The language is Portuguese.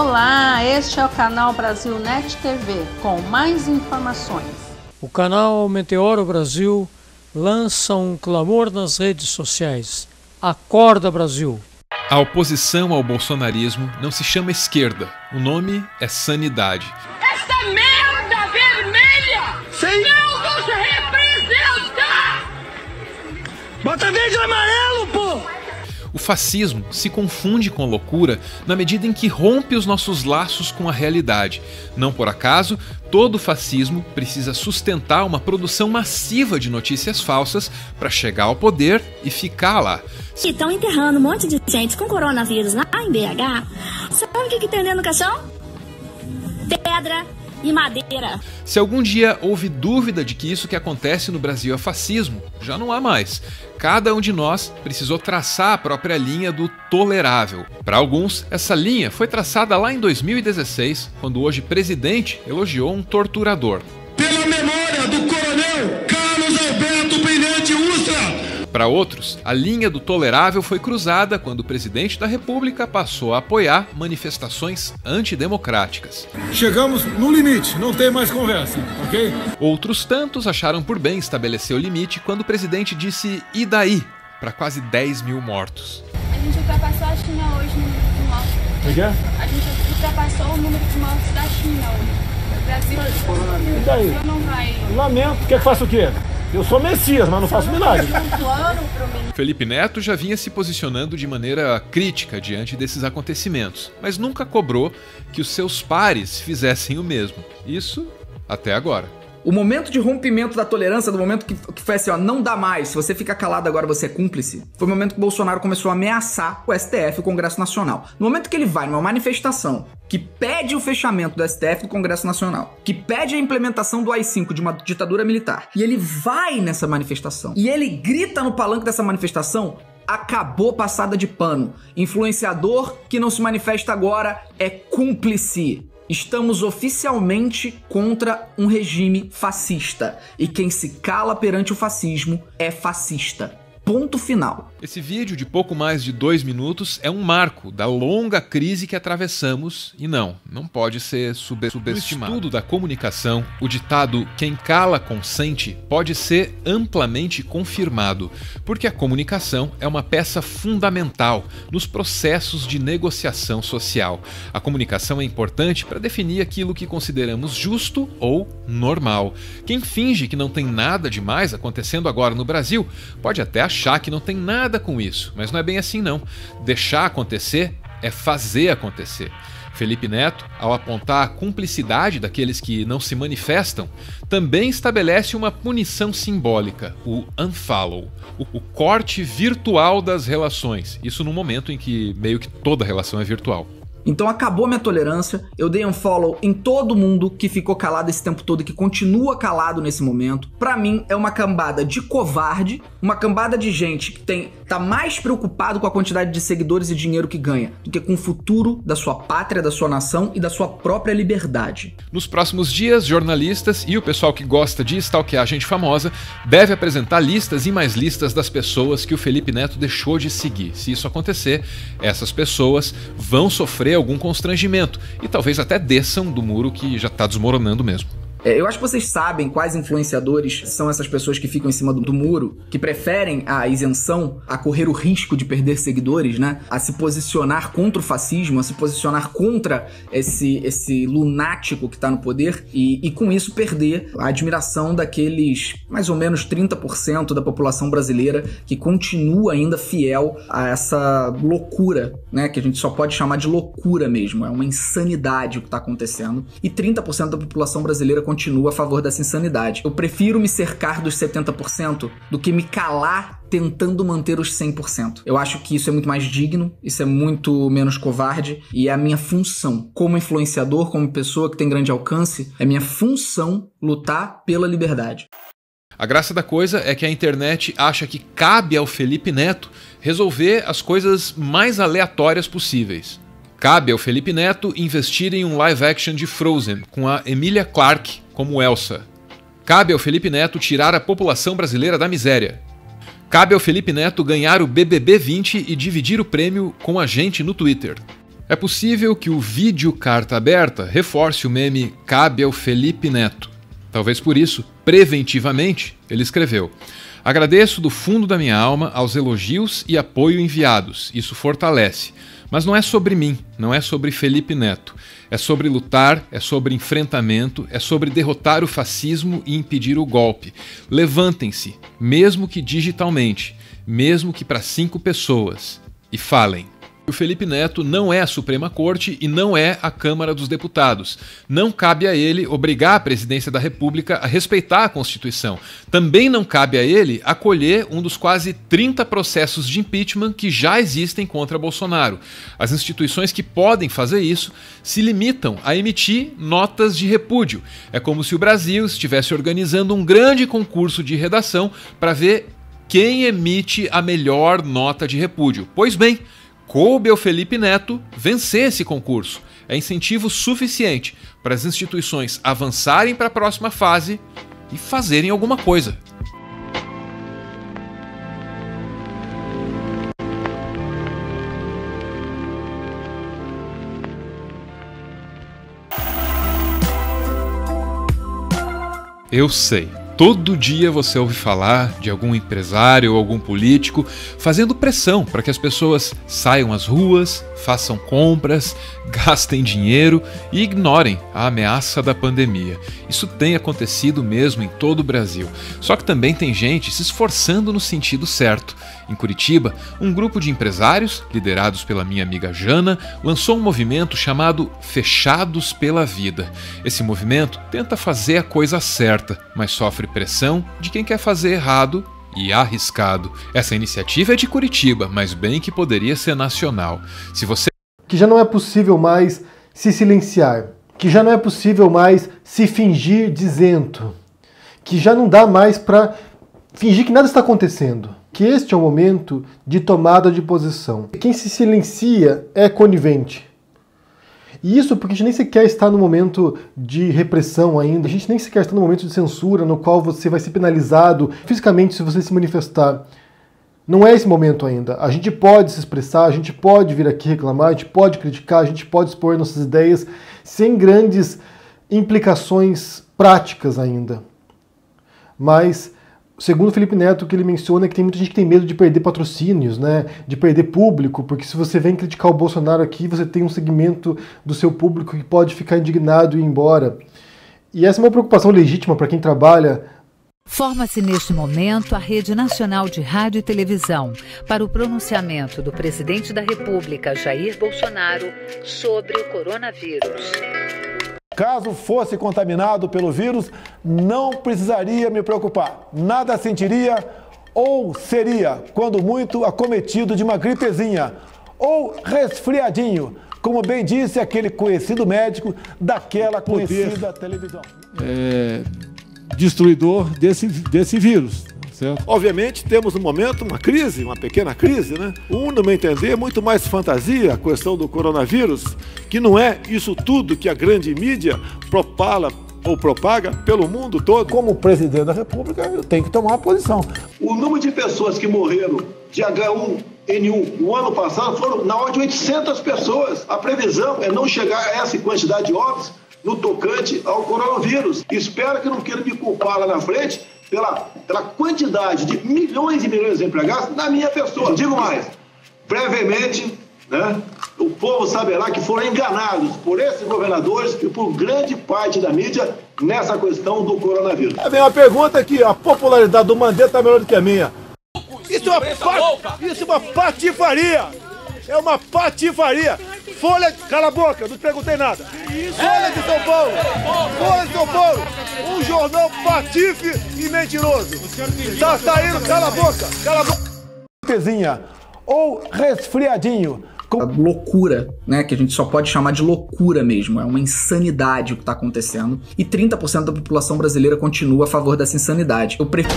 Olá, este é o canal Brasil Net TV com mais informações. O canal Meteoro Brasil lança um clamor nas redes sociais. Acorda, Brasil! A oposição ao bolsonarismo não se chama esquerda, o nome é sanidade. Essa merda vermelha não nos representa! Bota verde e amarelo, pô! O fascismo se confunde com loucura na medida em que rompe os nossos laços com a realidade. Não por acaso, todo fascismo precisa sustentar uma produção massiva de notícias falsas para chegar ao poder e ficar lá. Estão enterrando um monte de gente com coronavírus lá em BH. Sabe o que tem dentro do caixão? Pedra e madeira. Se algum dia houve dúvida de que isso que acontece no Brasil é fascismo, já não há mais. Cada um de nós precisou traçar a própria linha do tolerável. Para alguns, essa linha foi traçada lá em 2016, quando o hoje presidente elogiou um torturador. Pela memória do coronel Carlos Alberto Brilhante Ustra! Para outros, a linha do tolerável foi cruzada quando o presidente da República passou a apoiar manifestações antidemocráticas. Chegamos no limite, não tem mais conversa, ok? Outros tantos acharam por bem estabelecer o limite quando o presidente disse "e daí?" para quase 10 mil mortos. A gente ultrapassou a China hoje no número de mortos. O que é? A gente ultrapassou o número de mortos da China hoje. O Brasil E daí? não vai. Lamento, quer que faça o quê? Eu sou Messias, mas não faço milagre. Felipe Neto já vinha se posicionando de maneira crítica diante desses acontecimentos, mas nunca cobrou que os seus pares fizessem o mesmo. Isso até agora. O momento de rompimento da tolerância, do momento que foi assim, ó, não dá mais, se você fica calado agora você é cúmplice, foi o momento que o Bolsonaro começou a ameaçar o STF, o Congresso Nacional. No momento que ele vai numa manifestação que pede o fechamento do STF, do Congresso Nacional, que pede a implementação do AI-5, de uma ditadura militar, e ele vai nessa manifestação, e ele grita no palanque dessa manifestação, acabou passada de pano. Influenciador que não se manifesta agora é cúmplice. Estamos oficialmente contra um regime fascista. E quem se cala perante o fascismo é fascista. Ponto final. Esse vídeo de pouco mais de 2 minutos é um marco da longa crise que atravessamos e não pode ser subestimado. No estudo da comunicação, o ditado "quem cala consente" pode ser amplamente confirmado, porque a comunicação é uma peça fundamental nos processos de negociação social. A comunicação é importante para definir aquilo que consideramos justo ou normal. Quem finge que não tem nada demais acontecendo agora no Brasil pode até achar que não tem nada com isso, mas não é bem assim não. Deixar acontecer é fazer acontecer. Felipe Neto, ao apontar a cumplicidade daqueles que não se manifestam, também estabelece uma punição simbólica, o unfollow, o corte virtual das relações. Isso no momento em que meio que toda relação é virtual. Então acabou minha tolerância, eu dei um follow em todo mundo que ficou calado esse tempo todo e que continua calado nesse momento. Pra mim é uma cambada de covarde, uma cambada de gente que tá mais preocupado com a quantidade de seguidores e dinheiro que ganha do que com o futuro da sua pátria, da sua nação e da sua própria liberdade. Nos próximos dias, jornalistas e o pessoal que gosta de stalkear gente famosa deve apresentar listas e mais listas das pessoas que o Felipe Neto deixou de seguir. Se isso acontecer, essas pessoas vão sofrer algum constrangimento e talvez até desçam do muro que já está desmoronando mesmo. Eu acho que vocês sabem quais influenciadores são essas pessoas que ficam em cima do muro, que preferem a isenção a correr o risco de perder seguidores, né? A se posicionar contra o fascismo, a se posicionar contra esse lunático que tá no poder e com isso perder a admiração daqueles mais ou menos 30% da população brasileira que continua ainda fiel a essa loucura, né? Que a gente só pode chamar de loucura mesmo, é uma insanidade o que tá acontecendo. E 30% da população brasileira continua a favor dessa insanidade. Eu prefiro me cercar dos 70% do que me calar tentando manter os 100%. Eu acho que isso é muito mais digno, isso é muito menos covarde e é a minha função. Como influenciador, como pessoa que tem grande alcance, é minha função lutar pela liberdade. A graça da coisa é que a internet acha que cabe ao Felipe Neto resolver as coisas mais aleatórias possíveis. Cabe ao Felipe Neto investir em um live action de Frozen com a Emilia Clarke como Elsa. Cabe ao Felipe Neto tirar a população brasileira da miséria. Cabe ao Felipe Neto ganhar o BBB 20 e dividir o prêmio com a gente no Twitter. É possível que o vídeo Carta Aberta reforce o meme "Cabe ao Felipe Neto". Talvez por isso, preventivamente, ele escreveu: "Agradeço do fundo da minha alma aos elogios e apoio enviados, isso fortalece. Mas não é sobre mim, não é sobre Felipe Neto. É sobre lutar, é sobre enfrentamento, é sobre derrotar o fascismo e impedir o golpe. Levantem-se, mesmo que digitalmente, mesmo que para 5 pessoas, e falem." O Felipe Neto não é a Suprema Corte e não é a Câmara dos Deputados. Não cabe a ele obrigar a Presidência da República a respeitar a Constituição. Também não cabe a ele acolher um dos quase 30 processos de impeachment que já existem contra Bolsonaro. As instituições que podem fazer isso se limitam a emitir notas de repúdio. É como se o Brasil estivesse organizando um grande concurso de redação para ver quem emite a melhor nota de repúdio. Pois bem, coube ao Felipe Neto vencer esse concurso. É incentivo suficiente para as instituições avançarem para a próxima fase e fazerem alguma coisa. Eu sei. Todo dia você ouve falar de algum empresário ou algum político fazendo pressão para que as pessoas saiam às ruas, façam compras, gastem dinheiro e ignorem a ameaça da pandemia. Isso tem acontecido mesmo em todo o Brasil. Só que também tem gente se esforçando no sentido certo. Em Curitiba, um grupo de empresários, liderados pela minha amiga Jana, lançou um movimento chamado Fechados pela Vida. Esse movimento tenta fazer a coisa certa, mas sofre pressão de quem quer fazer errado e arriscado. Essa iniciativa é de Curitiba, mas bem que poderia ser nacional. Se você... Que já não é possível mais se silenciar, que já não é possível mais se fingir de isento, que já não dá mais para fingir que nada está acontecendo, que este é o momento de tomada de posição. Quem se silencia é conivente. E isso porque a gente nem sequer está no momento de repressão ainda, a gente nem sequer está no momento de censura no qual você vai ser penalizado fisicamente se você se manifestar. Não é esse momento ainda. A gente pode se expressar, a gente pode vir aqui reclamar, a gente pode criticar, a gente pode expor nossas ideias sem grandes implicações práticas ainda. Mas, segundo o Felipe Neto, o que ele menciona é que tem muita gente que tem medo de perder patrocínios, né? De perder público, porque se você vem criticar o Bolsonaro aqui, você tem um segmento do seu público que pode ficar indignado e ir embora. E essa é uma preocupação legítima para quem trabalha. Forma-se neste momento a Rede Nacional de Rádio e Televisão para o pronunciamento do presidente da República, Jair Bolsonaro, sobre o coronavírus. Caso fosse contaminado pelo vírus, não precisaria me preocupar. Nada sentiria ou seria, quando muito, acometido de uma gripezinha ou resfriadinho, como bem disse aquele conhecido médico daquela conhecida televisão. Destruidor desse vírus, certo? Obviamente temos no momento uma crise, uma pequena crise, né? No meu entender, é muito mais fantasia a questão do coronavírus, que não é isso tudo que a grande mídia propala ou propaga pelo mundo todo. Como presidente da República, eu tenho que tomar uma posição. O número de pessoas que morreram de H1N1 no ano passado foram na ordem de 800 pessoas. A previsão é não chegar a essa quantidade de óbitos no tocante ao coronavírus. Espero que não queira me culpar lá na frente pela quantidade de milhões e milhões de empregados na minha pessoa. Digo mais, brevemente, né, o povo saberá que foram enganados por esses governadores e por grande parte da mídia nessa questão do coronavírus. Vem uma pergunta aqui, a popularidade do Mandetta é melhor do que a minha. Isso é uma patifaria! É uma patifaria! Folha, cala a boca, não te perguntei nada. Folha de São Paulo, Folha de São Paulo, um jornal patife e mentiroso. Tá saindo, cala a boca, cala a boca. Ou resfriadinho. A loucura, né, que a gente só pode chamar de loucura mesmo, é uma insanidade o que está acontecendo. E 30% da população brasileira continua a favor dessa insanidade. Eu prefiro...